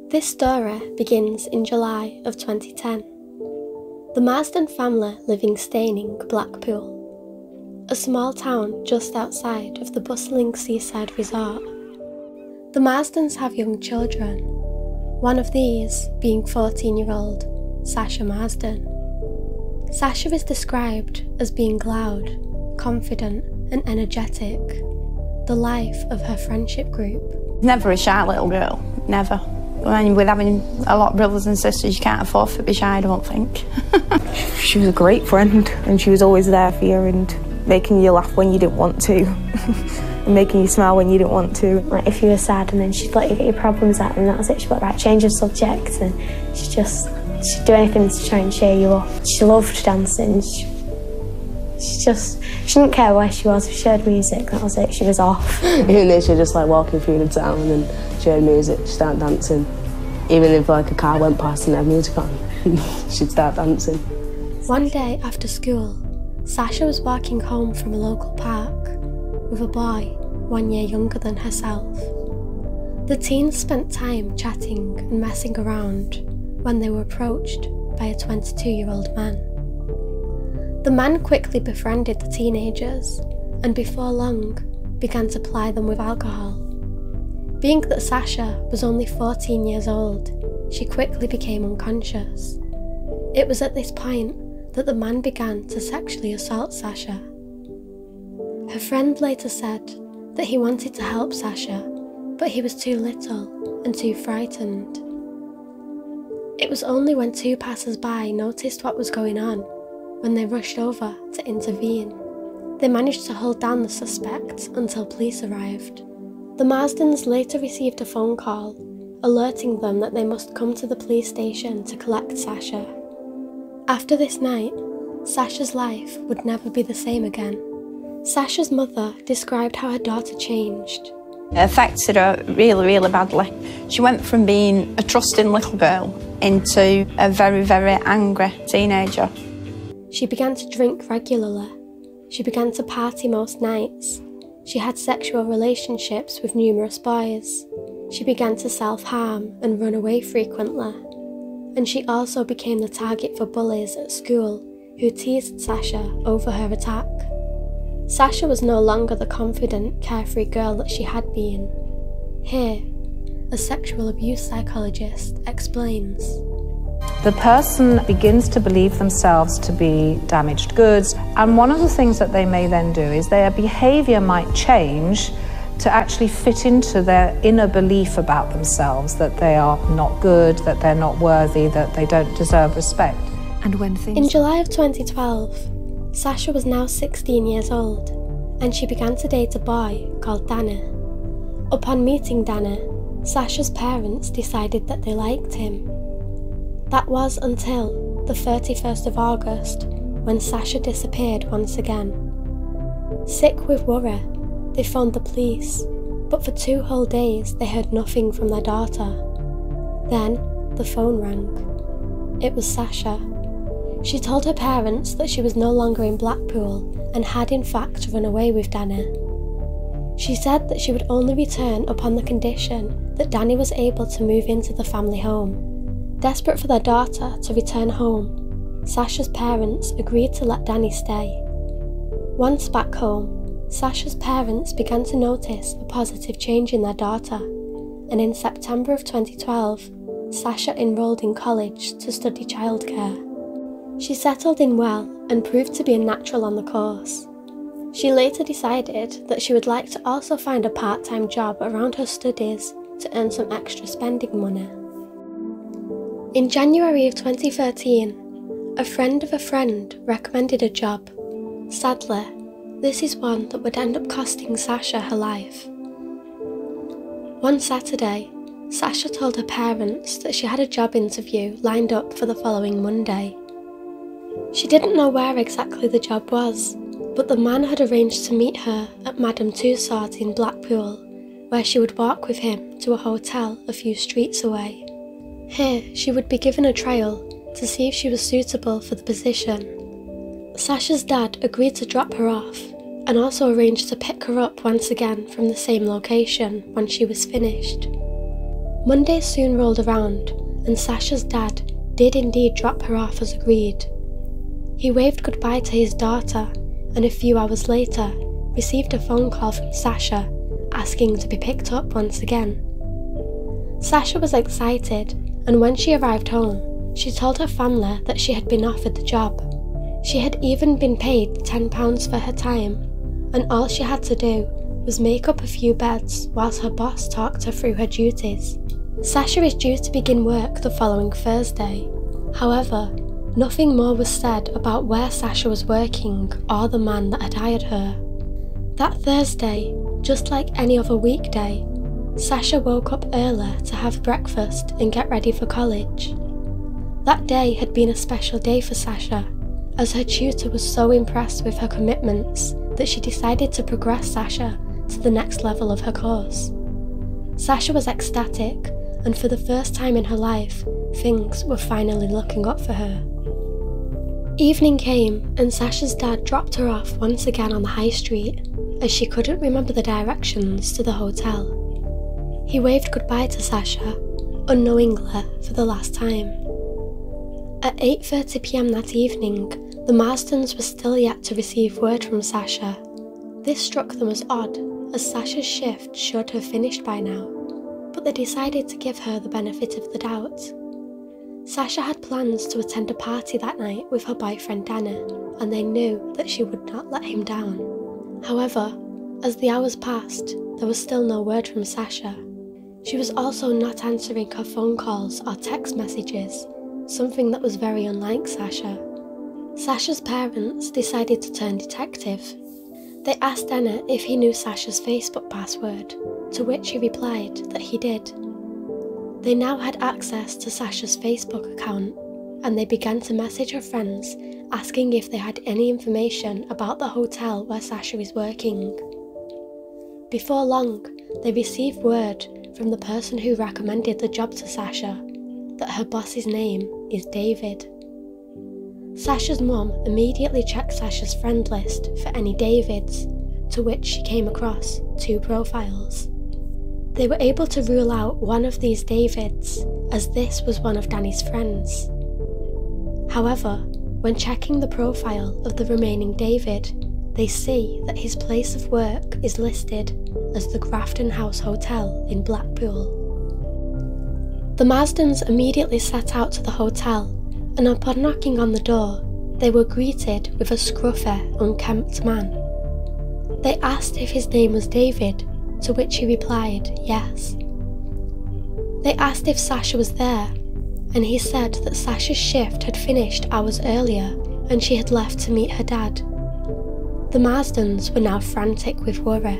This story begins in July of 2010. The Marsden family live in Staining, Blackpool, a small town just outside of the bustling Seaside resort. The Marsdens have young children, one of these being 14-year-old Sasha Marsden. Sasha is described as being loud, confident and energetic, the life of her friendship group. Never a shy little girl, never. I mean, with having a lot of brothers and sisters, you can't afford to be shy, I don't think. She was a great friend, and she was always there for you and making you laugh when you didn't want to, and making you smile when you didn't want to. Like if you were sad, and then she'd let you get your problems out, and that was it. She'd right, change of subject, and she'd do anything to try and cheer you up. She loved dancing. She didn't care where she was. If she heard music, that was it. She was off. Even though she was just like walking through the town and then she heard music, she'd start dancing. Even if like a car went past and had music on, she'd start dancing. One day after school, Sasha was walking home from a local park with a boy 1 year younger than herself. The teens spent time chatting and messing around when they were approached by a 22-year-old man. The man quickly befriended the teenagers and before long began to ply them with alcohol. Being that Sasha was only 14 years old, she quickly became unconscious. It was at this point that the man began to sexually assault Sasha. Her friend later said that he wanted to help Sasha, but he was too little and too frightened. It was only when two passers-by noticed what was going on when they rushed over to intervene. They managed to hold down the suspect until police arrived. The Marsdens later received a phone call alerting them that they must come to the police station to collect Sasha. After this night, Sasha's life would never be the same again. Sasha's mother described how her daughter changed. It affected her really, really badly. She went from being a trusting little girl into a very, very angry teenager. She began to drink regularly. She began to party most nights. She had sexual relationships with numerous boys. She began to self-harm and run away frequently. And she also became the target for bullies at school who teased Sasha over her attack. Sasha was no longer the confident, carefree girl that she had been. Here, a sexual abuse psychologist explains. The person begins to believe themselves to be damaged goods, and one of the things that they may then do is their behaviour might change to actually fit into their inner belief about themselves, that they are not good, that they're not worthy, that they don't deserve respect. And when things... In July of 2012, Sasha was now 16 years old, and she began to date a boy called Danny. Upon meeting Danny, Sasha's parents decided that they liked him. That was until the 31st of August, when Sasha disappeared once again. Sick with worry, they phoned the police, but for 2 whole days they heard nothing from their daughter. Then the phone rang. It was Sasha. She told her parents that she was no longer in Blackpool and had in fact run away with Danny. She said that she would only return upon the condition that Danny was able to move into the family home. Desperate for their daughter to return home, Sasha's parents agreed to let Danny stay. Once back home, Sasha's parents began to notice a positive change in their daughter, and in September of 2012, Sasha enrolled in college to study childcare. She settled in well and proved to be a natural on the course. She later decided that she would like to also find a part-time job around her studies to earn some extra spending money. In January of 2013, a friend of a friend recommended a job. Sadly, this is one that would end up costing Sasha her life. One Saturday, Sasha told her parents that she had a job interview lined up for the following Monday. She didn't know where exactly the job was, but the man had arranged to meet her at Madame Tussauds in Blackpool, where she would walk with him to a hotel a few streets away. Here, she would be given a trial to see if she was suitable for the position. Sasha's dad agreed to drop her off and also arranged to pick her up once again from the same location when she was finished. Monday soon rolled around, and Sasha's dad did indeed drop her off as agreed. He waved goodbye to his daughter, and a few hours later received a phone call from Sasha asking to be picked up once again. Sasha was excited, and when she arrived home, she told her family that she had been offered the job. She had even been paid £10 for her time, and all she had to do was make up a few beds whilst her boss talked her through her duties. Sasha is due to begin work the following Thursday. However, nothing more was said about where Sasha was working or the man that had hired her. That Thursday, just like any other weekday, Sasha woke up early to have breakfast and get ready for college. That day had been a special day for Sasha, as her tutor was so impressed with her commitments that she decided to progress Sasha to the next level of her course. Sasha was ecstatic, and for the first time in her life, things were finally looking up for her. Evening came, and Sasha's dad dropped her off once again on the high street, as she couldn't remember the directions to the hotel. He waved goodbye to Sasha, unknowingly for the last time. At 8:30 PM that evening, the Marsdens were still yet to receive word from Sasha. This struck them as odd, as Sasha's shift should have finished by now, but they decided to give her the benefit of the doubt. Sasha had plans to attend a party that night with her boyfriend Danny, and they knew that she would not let him down. However, as the hours passed, there was still no word from Sasha. She was also not answering her phone calls or text messages, something that was very unlike Sasha. Sasha's parents decided to turn detective. They asked Danny if he knew Sasha's Facebook password, to which he replied that he did. They now had access to Sasha's Facebook account, and they began to message her friends asking if they had any information about the hotel where Sasha is working. Before long, they received word from the person who recommended the job to Sasha that her boss's name is David. Sasha's mum immediately checked Sasha's friend list for any Davids, to which she came across 2 profiles. They were able to rule out one of these Davids, as this was one of Danny's friends. However, when checking the profile of the remaining David, they see that his place of work is listed as the Grafton House Hotel in Blackpool. The Marsdens immediately set out to the hotel, and upon knocking on the door, they were greeted with a scruffy, unkempt man. They asked if his name was David, to which he replied yes. They asked if Sasha was there, and he said that Sasha's shift had finished hours earlier and she had left to meet her dad. The Marsdens were now frantic with worry.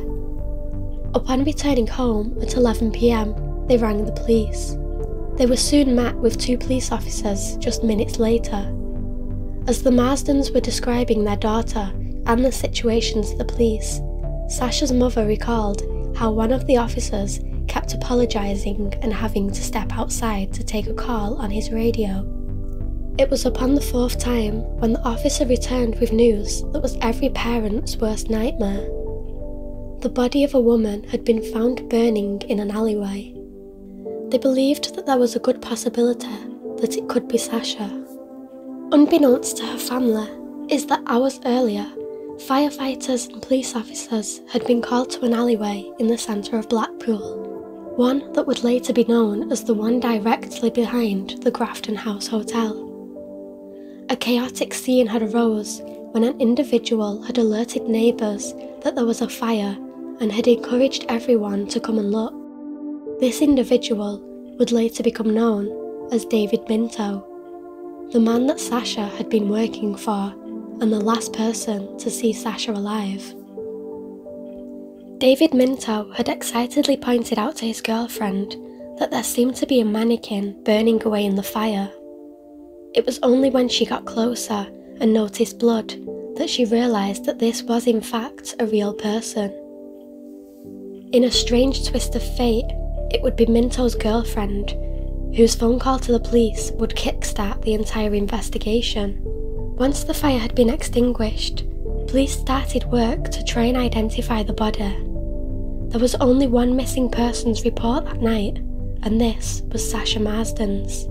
Upon returning home at 11 PM, they rang the police. They were soon met with 2 police officers just minutes later. As the Marsdens were describing their daughter and the situation to the police, Sasha's mother recalled how one of the officers kept apologising and having to step outside to take a call on his radio. It was upon the 4th time when the officer returned with news that was every parent's worst nightmare. The body of a woman had been found burning in an alleyway. They believed that there was a good possibility that it could be Sasha. Unbeknownst to her family is that hours earlier, firefighters and police officers had been called to an alleyway in the centre of Blackpool, one that would later be known as the one directly behind the Grafton House Hotel. A chaotic scene had arose when an individual had alerted neighbours that there was a fire and had encouraged everyone to come and look. This individual would later become known as David Minto, the man that Sasha had been working for and the last person to see Sasha alive. David Minto had excitedly pointed out to his girlfriend that there seemed to be a mannequin burning away in the fire. It was only when she got closer and noticed blood that she realised that this was in fact a real person. In a strange twist of fate, it would be Minto's girlfriend, whose phone call to the police would kickstart the entire investigation. Once the fire had been extinguished, police started work to try and identify the body. There was only one missing persons report that night, and this was Sasha Marsden's.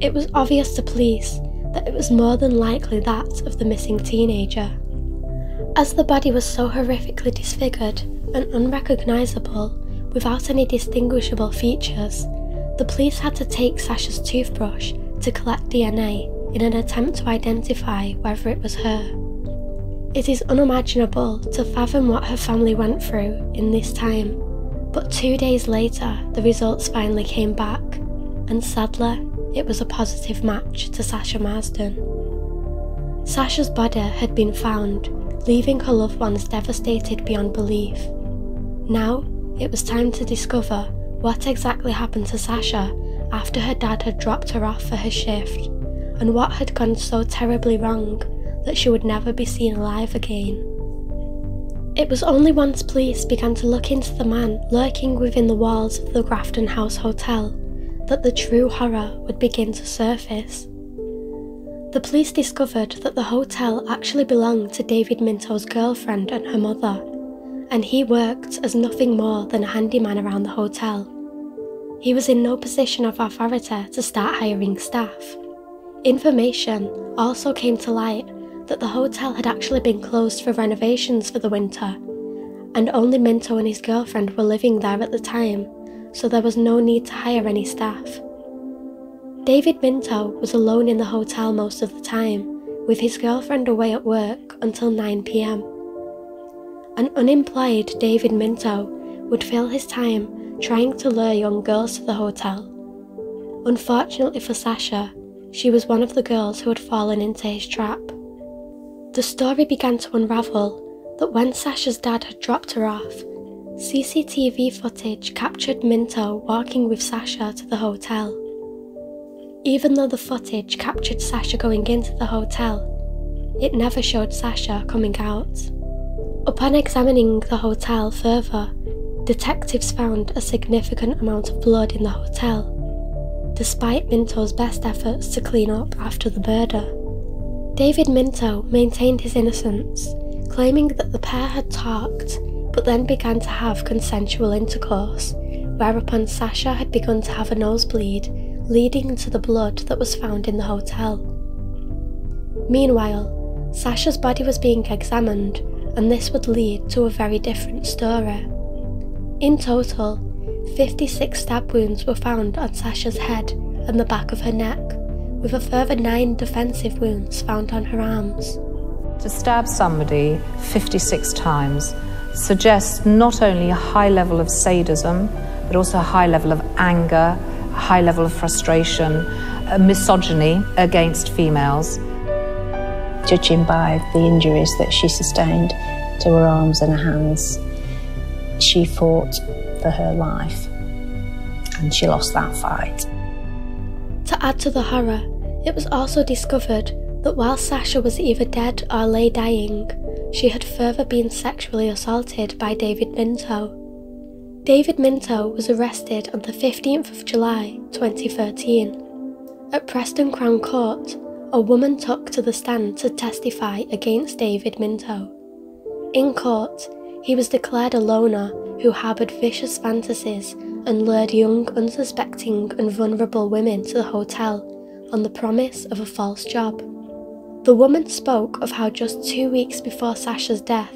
It was obvious to police that it was more than likely that of the missing teenager. As the body was so horrifically disfigured and unrecognisable without any distinguishable features, the police had to take Sasha's toothbrush to collect DNA in an attempt to identify whether it was her. It is unimaginable to fathom what her family went through in this time, but 2 days later the results finally came back, and sadly it was a positive match to Sasha Marsden. Sasha's body had been found, leaving her loved ones devastated beyond belief. Now it was time to discover what exactly happened to Sasha after her dad had dropped her off for her shift, and what had gone so terribly wrong that she would never be seen alive again. It was only once police began to look into the man lurking within the walls of the Grafton House Hotel that the true horror would begin to surface. The police discovered that the hotel actually belonged to David Minto's girlfriend and her mother, and he worked as nothing more than a handyman around the hotel. He was in no position of authority to start hiring staff. Information also came to light that the hotel had actually been closed for renovations for the winter, and only Minto and his girlfriend were living there at the time, so there was no need to hire any staff. David Minto was alone in the hotel most of the time, with his girlfriend away at work until 9 PM. An unemployed David Minto would fill his time trying to lure young girls to the hotel. Unfortunately for Sasha, she was one of the girls who had fallen into his trap. The story began to unravel that when Sasha's dad had dropped her off, CCTV footage captured Minto walking with Sasha to the hotel. Even though the footage captured Sasha going into the hotel, it never showed Sasha coming out. Upon examining the hotel further, detectives found a significant amount of blood in the hotel, despite Minto's best efforts to clean up after the murder. David Minto maintained his innocence, claiming that the pair had talked, but then began to have consensual intercourse, whereupon Sasha had begun to have a nosebleed, leading to the blood that was found in the hotel. Meanwhile, Sasha's body was being examined, and this would lead to a very different story. In total, 56 stab wounds were found on Sasha's head and the back of her neck, with a further 9 defensive wounds found on her arms. To stab somebody 56 times suggests not only a high level of sadism, but also a high level of anger, a high level of frustration, a misogyny against females. Judging by the injuries that she sustained to her arms and her hands, she fought for her life, and she lost that fight. To add to the horror, it was also discovered that while Sasha was either dead or lay dying, she had further been sexually assaulted by David Minto. David Minto was arrested on the 15th of July 2013. At Preston Crown Court, a woman took to the stand to testify against David Minto. In court, he was declared a loner who harboured vicious fantasies and lured young, unsuspecting and vulnerable women to the hotel on the promise of a false job. The woman spoke of how just 2 weeks before Sasha's death,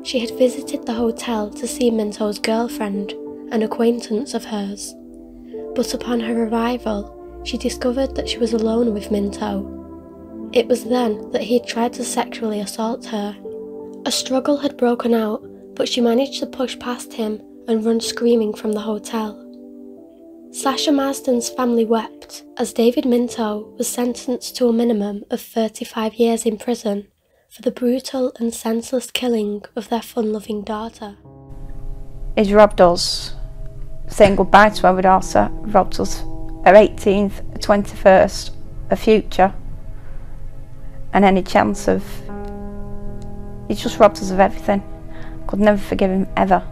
she had visited the hotel to see Minto's girlfriend, an acquaintance of hers. But upon her arrival, she discovered that she was alone with Minto. It was then that he had tried to sexually assault her. A struggle had broken out, but she managed to push past him and run screaming from the hotel. Sasha Marsden's family wept as David Minto was sentenced to a minimum of 35 years in prison for the brutal and senseless killing of their fun-loving daughter. He's robbed us saying goodbye to our daughter, robbed us her 18th, 21st, a future, and any chance of... He's just robbed us of everything. Could never forgive him, ever.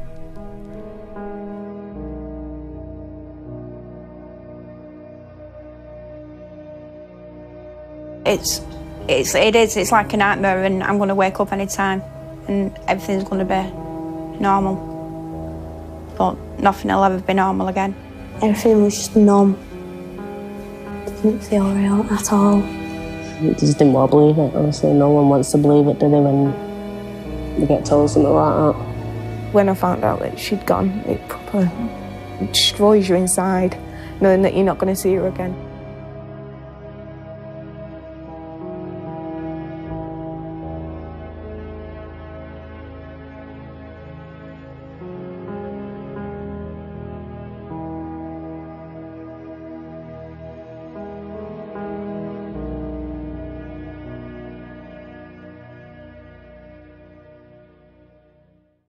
It's like a nightmare, and I'm going to wake up any time and everything's going to be normal. But nothing will ever be normal again. Everything was just numb. Didn't feel real at all. I just didn't want to believe it, honestly. No one wants to believe it, do they, when they get told something like that. When I found out that she'd gone, it proper destroys you inside, knowing that you're not going to see her again.